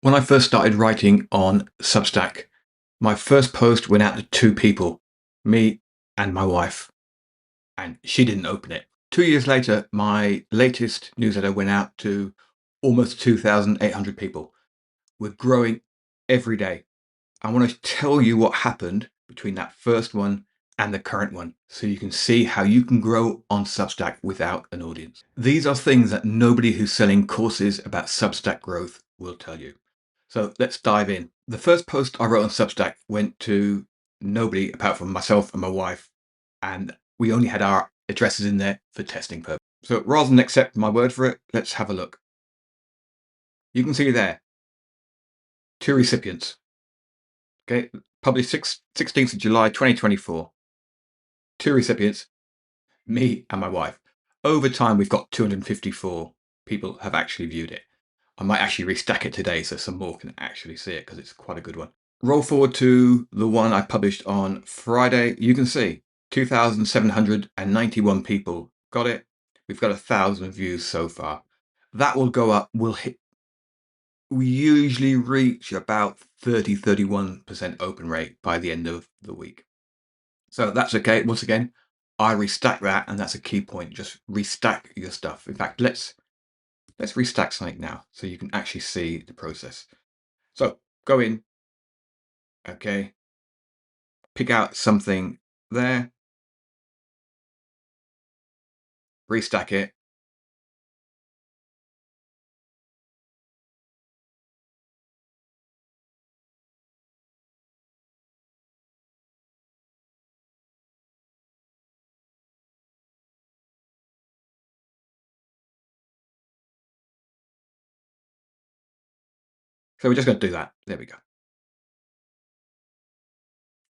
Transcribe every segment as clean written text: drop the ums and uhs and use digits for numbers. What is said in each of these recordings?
When I first started writing on Substack, my first post went out to two people, me and my wife, and she didn't open it. 2 years later, my latest newsletter went out to almost 2,800 people. We're growing every day. I want to tell you what happened between that first one and the current one so you can see how you can grow on Substack without an audience. These are things that nobody who's selling courses about Substack growth will tell you. So let's dive in. The first post I wrote on Substack went to nobody apart from myself and my wife, and we only had our addresses in there for testing purposes. So rather than accept my word for it, let's have a look. You can see there, two recipients. Okay, published 16th of July 2024. Two recipients, me and my wife. Over time, we've got 254 people have actually viewed it. I might actually restack it today so some more can actually see it because it's quite a good one. Roll forward to the one I published on Friday. You can see 2,791 people got it. We've got 1,000 views so far. That will go up. We usually reach about 31% open rate by the end of the week. So that's okay. Once again, I restack that, and that's a key point. Just restack your stuff. In fact, let's restack something now so you can actually see the process. So go in, okay, pick out something there, restack it. So we're just going to do that. There we go.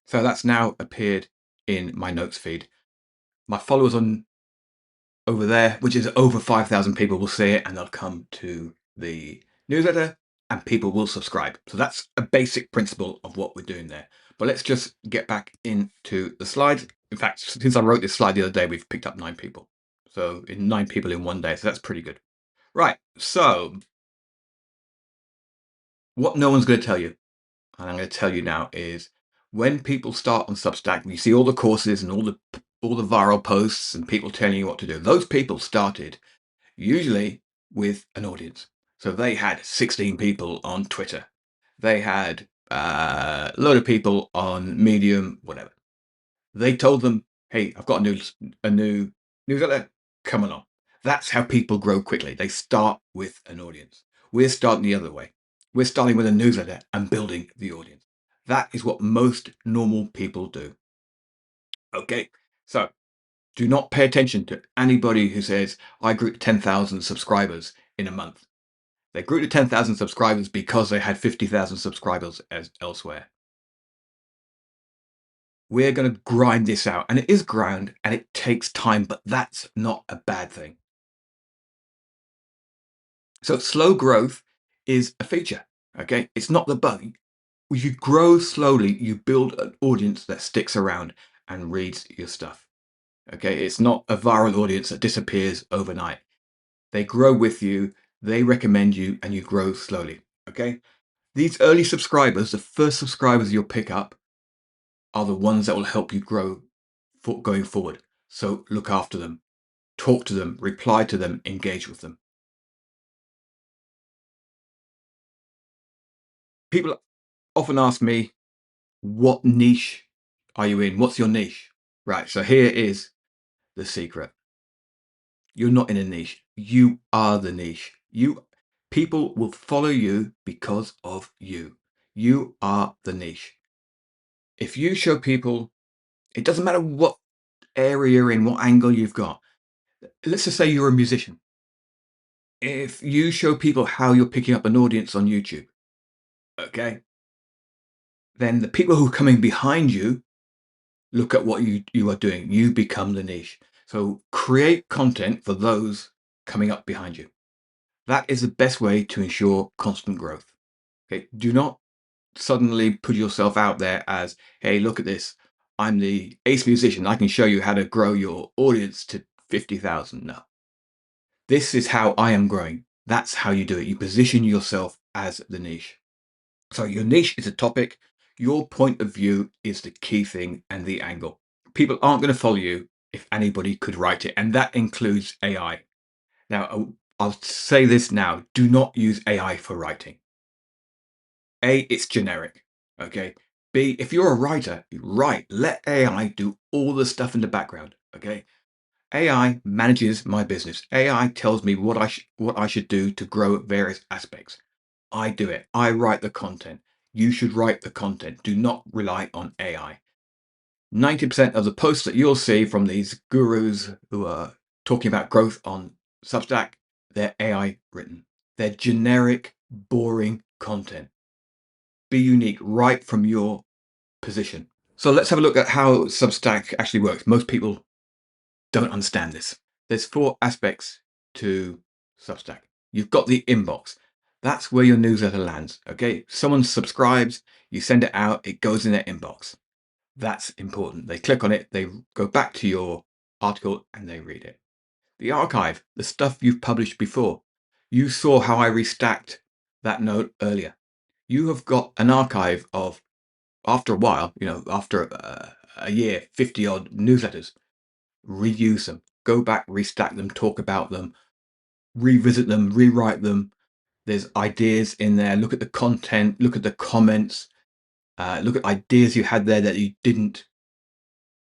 So that's now appeared in my notes feed. My followers on over there, which is over 5,000 people, will see it and they'll come to the newsletter and people will subscribe. So that's a basic principle of what we're doing there. But let's just get back into the slides. In fact, since I wrote this slide the other day, we've picked up 9 people. So 9 people in one day. So that's pretty good. Right. So what no one's going to tell you, and I'm going to tell you now, is when people start on Substack, you see all the courses and all the viral posts and people telling you what to do. Those people started usually with an audience. So they had 16 people on Twitter. They had a load of people on Medium, whatever. They told them, hey, I've got a new newsletter, come along. That's how people grow quickly. They start with an audience. We're starting the other way. We're starting with a newsletter and building the audience. That is what most normal people do. Okay, so do not pay attention to anybody who says, I grew to 10,000 subscribers in a month. They grew to 10,000 subscribers because they had 50,000 subscribers elsewhere. We're going to grind this out, and it is ground and it takes time, but that's not a bad thing. So slow growth is a feature. Okay, it's not the bug. You grow slowly, you build an audience that sticks around and reads your stuff. Okay, it's not a viral audience that disappears overnight. They grow with you, they recommend you, and you grow slowly. Okay, these early subscribers, the first subscribers you'll pick up, are the ones that will help you grow going forward. So look after them, talk to them, reply to them, engage with them. People often ask me, what niche are you in? What's your niche? Right, so here is the secret. You're not in a niche. You are the niche. People will follow you because of you. You are the niche. If you show people, it doesn't matter what area you're in, what angle you've got. Let's just say you're a musician. If you show people how you're picking up an audience on YouTube, okay, then the people who are coming behind you look at what you are doing. You become the niche. So create content for those coming up behind you. That is the best way to ensure constant growth. Okay, do not suddenly put yourself out there as, hey, look at this. I'm the ace musician. I can show you how to grow your audience to 50,000. No. This is how I am growing. That's how you do it. You position yourself as the niche. So your niche is a topic. Your point of view is the key thing and the angle. People aren't going to follow you if anybody could write it. And that includes AI. Now, I'll say this now. Do not use AI for writing. A, it's generic. Okay. B, if you're a writer, write. Let AI do all the stuff in the background. Okay. AI manages my business. AI tells me what I should do to grow various aspects. I do it. I write the content. You should write the content. Do not rely on AI. 90% of the posts that you'll see from these gurus who are talking about growth on Substack, they're AI written. They're generic, boring content. Be unique right from your position. So let's have a look at how Substack actually works. Most people don't understand this. There's 4 aspects to Substack. You've got the inbox. That's where your newsletter lands. Okay. Someone subscribes, you send it out, it goes in their inbox. That's important. They click on it, they go back to your article and they read it. The archive, the stuff you've published before. You saw how I restacked that note earlier. You have got an archive of, after a while, after a year, 50 odd newsletters. Reuse them, go back, restack them, talk about them, revisit them, rewrite them. There's ideas in there. Look at the content, look at the comments, look at ideas you had there that you didn't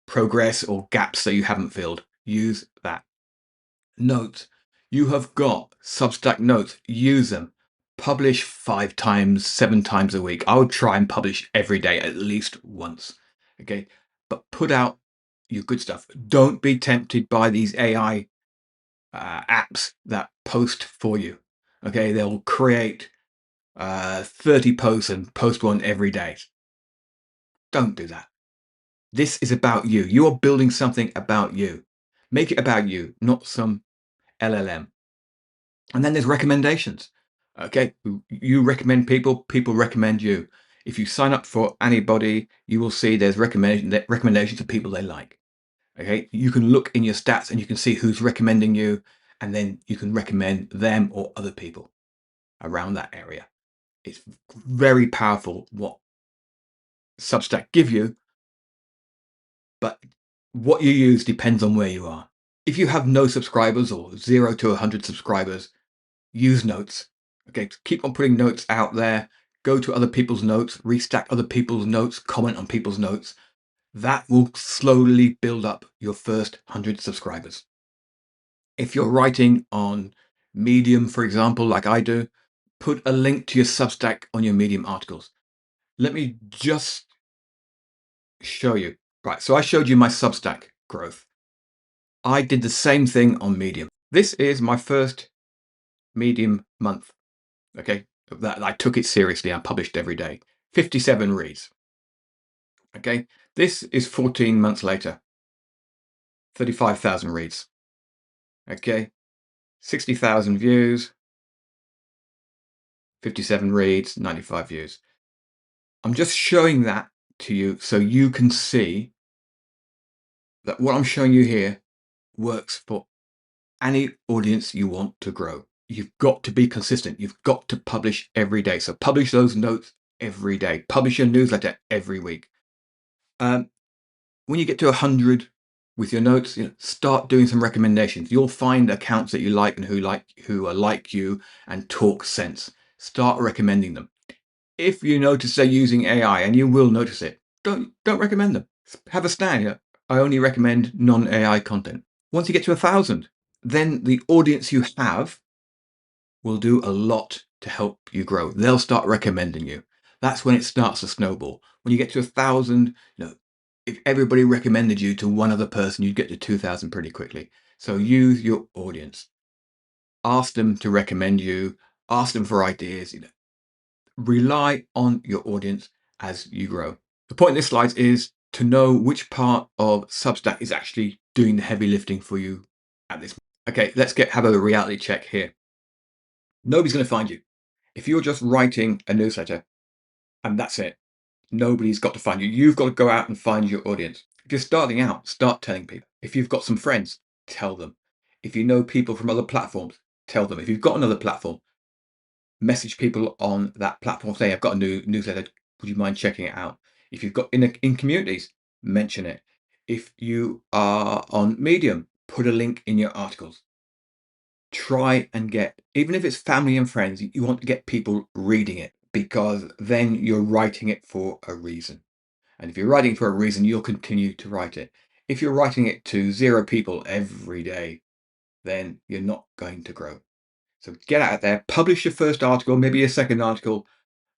progress or gaps that you haven't filled. Use that. Notes. You have got Substack notes. Use them. Publish 5 times, 7 times a week. I would try and publish every day at least once. Okay. But put out your good stuff. Don't be tempted by these AI apps that post for you. Okay. They'll create 30 posts and post one every day. Don't do that. This is about you. You are building something about you. Make it about you, not some LLM. And then there's recommendations. Okay. You recommend people, people recommend you. If you sign up for anybody, you will see there's recommendations of people they like. Okay. You can look in your stats and you can see who's recommending you, and then you can recommend them or other people around that area. It's very powerful what Substack give you, but what you use depends on where you are. If you have no subscribers or 0 to 100 subscribers, use notes. Okay, keep on putting notes out there. Go to other people's notes, restack other people's notes, comment on people's notes. That will slowly build up your first 100 subscribers. If you're writing on Medium, for example, like I do, put a link to your Substack on your Medium articles. Let me just show you. Right, so I showed you my Substack growth. I did the same thing on Medium. This is my first Medium month. Okay, that I took it seriously. I published every day. 57 reads. Okay, this is 14 months later. 35,000 reads. Okay, 60,000 views. 57 reads, 95 views. I'm just showing that to you so you can see that what I'm showing you here works for any audience you want to grow. You've got to be consistent. You've got to publish every day. So publish those notes every day. Publish your newsletter every week. When you get to 100 with your notes, start doing some recommendations. You'll find accounts that you like and who are like you and talk sense. Start recommending them. If you notice they're using AI, and you will notice it, don't recommend them. Have a stand. I only recommend non-AI content. Once you get to 1,000, then the audience you have will do a lot to help you grow. They'll start recommending you. That's when it starts to snowball. When you get to 1,000, if everybody recommended you to one other person, you'd get to 2,000 pretty quickly. So use your audience. Ask them to recommend you. Ask them for ideas. Rely on your audience as you grow. The point of this slide is to know which part of Substack is actually doing the heavy lifting for you at this. Okay, let's have a reality check here. Nobody's going to find you. If you're just writing a newsletter and that's it, nobody's got to find you. You've got to go out and find your audience. If you're starting out, start telling people. If you've got some friends, tell them. If you know people from other platforms, tell them. If you've got another platform, message people on that platform, say, I've got a new newsletter, would you mind checking it out? If you've got in communities, mention it. If you are on Medium, put a link in your articles. Try and get, even if it's family and friends, you want to get people reading it, because then you're writing it for a reason. And if you're writing for a reason, you'll continue to write it. If you're writing it to 0 people every day, then you're not going to grow. So get out there, publish your first article, maybe your second article,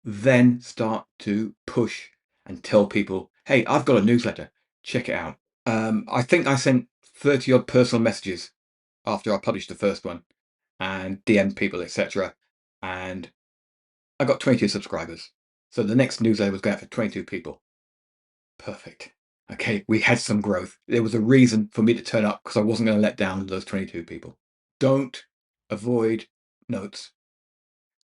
then start to push and tell people, hey, I've got a newsletter, check it out. I think I sent 30 odd personal messages after I published the first one and DM'd people, etc. And I got 22 subscribers. So the next newsletter was going out for 22 people. Perfect. Okay, we had some growth. There was a reason for me to turn up, because I wasn't going to let down those 22 people. Don't avoid notes.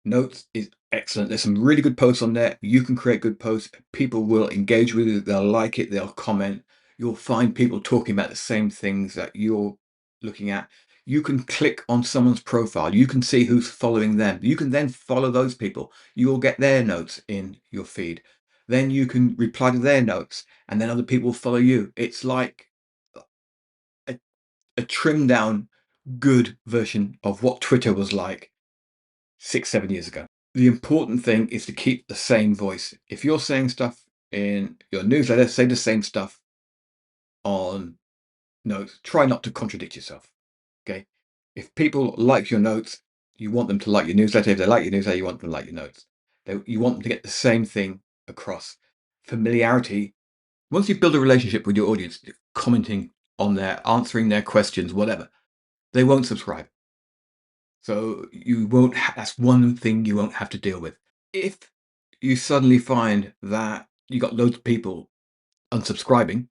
Notes is excellent. There's some really good posts on there. You can create good posts. People will engage with you. They'll like it. They'll comment. You'll find people talking about the same things that you're looking at. You can click on someone's profile. You can see who's following them. You can then follow those people. You will get their notes in your feed. Then you can reply to their notes, and then other people will follow you. It's like a, a trimmed down, good version of what Twitter was like 6, 7 years ago. The important thing is to keep the same voice. If you're saying stuff in your newsletter, say the same stuff on notes. Try not to contradict yourself. Okay. If people like your notes, you want them to like your newsletter. If they like your newsletter, you want them to like your notes. You want them to get the same thing across. Familiarity. Once you build a relationship with your audience, commenting on their, answering their questions, whatever, they won't subscribe. So you won't. That's one thing you won't have to deal with. If you suddenly find that you got loads of people unsubscribing,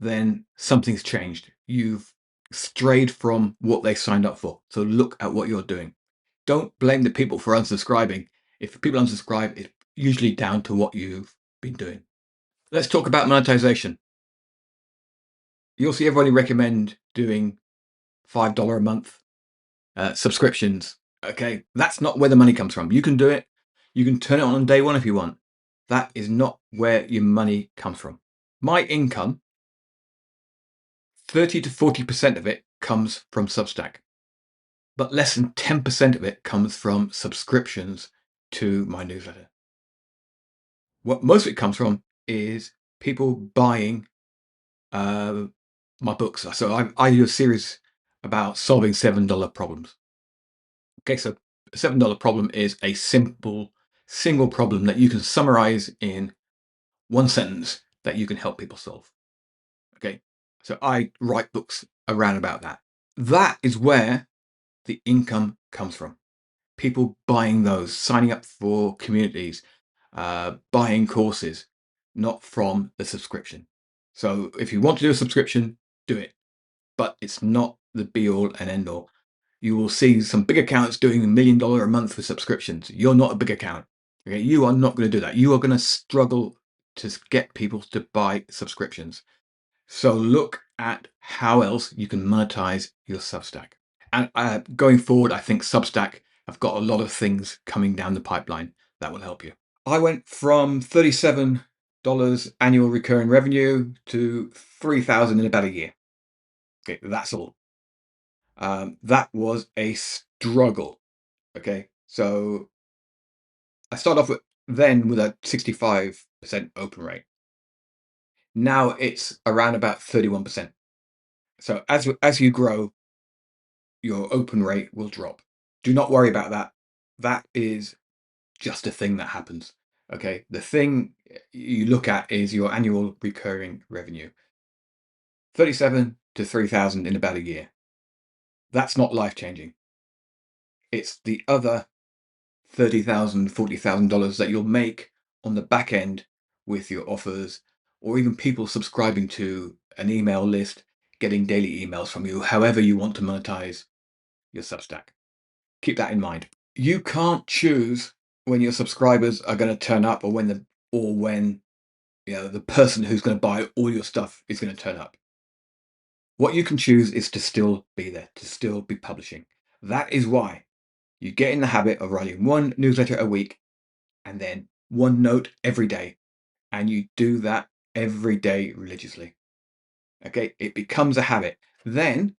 then something's changed. You've strayed from what they signed up for. So look at what you're doing. Don't blame the people for unsubscribing. If people unsubscribe, it's usually down to what you've been doing. Let's talk about monetization. You'll see everybody recommend doing $5 a month subscriptions. Okay, that's not where the money comes from. You can do it. You can turn it on day one if you want. That is not where your money comes from. My income, 30 to 40% of it comes from Substack, but less than 10% of it comes from subscriptions to my newsletter. What most of it comes from is people buying my books. So I do a series about solving $7 problems. Okay, so a $7 problem is a simple, single problem that you can summarize in one sentence that you can help people solve. Okay, so I write books around about that. That is where the income comes from. People buying those, signing up for communities, buying courses, not from the subscription. So if you want to do a subscription, do it. But it's not the be all and end all. You will see some big accounts doing $1 million a month for subscriptions. You're not a big account. Okay, you are not going to do that. You are going to struggle to get people to buy subscriptions. So look at how else you can monetize your Substack. And going forward, I think Substack have got a lot of things coming down the pipeline that will help you. I went from $37 annual recurring revenue to $3,000 in about a year. Okay, that's all. That was a struggle. Okay, so I started off with a 65% open rate. Now it's around about 31%. So as you grow, your open rate will drop. Do not worry about that. That is just a thing that happens. Okay, the thing you look at is your annual recurring revenue. 37 to 3,000 in about a year. That's not life-changing. It's the other $30,000, $40,000 that you'll make on the back end with your offers, or even people subscribing to an email list, getting daily emails from you, however you want to monetize your Substack. Keep that in mind. You can't choose when your subscribers are going to turn up, or when the person who's going to buy all your stuff is going to turn up. What you can choose is to still be there, to still be publishing. That is why You get in the habit of writing one newsletter a week and then one note every day. And you do that every day religiously. Okay, it becomes a habit. Then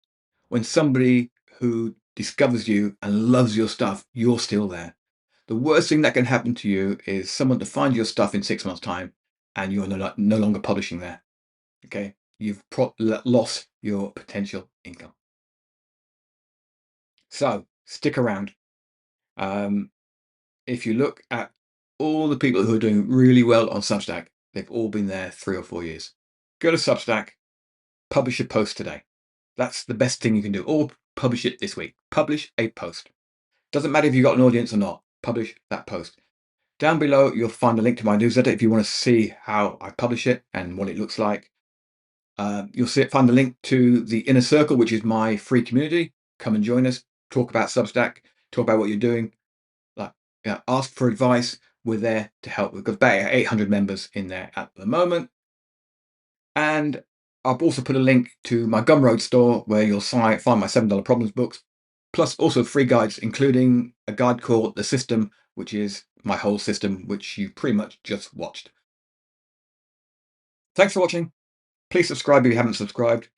when somebody who discovers you and loves your stuff, you're still there. The worst thing that can happen to you is someone to find your stuff in 6 months' time and you're no longer publishing there. Okay, you've lost your potential income. So stick around. If you look at all the people who are doing really well on Substack, they've all been there 3 or 4 years. Go to Substack, publish a post today. That's the best thing you can do. Or publish it this week. Publish a post. Doesn't matter if you've got an audience or not. Publish that post. Down below, you'll find a link to my newsletter if you want to see how I publish it and what it looks like. You'll find the link to the Inner Circle, which is my free community. Come and join us. Talk about Substack. Talk about what you're doing. Ask for advice. We're there to help. We've got about 800 members in there at the moment. And I've also put a link to my Gumroad store where you'll find my $7 problems books, plus also free guides, including a guide called The System, which is my whole system, which you pretty much just watched. Thanks for watching. Please subscribe if you haven't subscribed.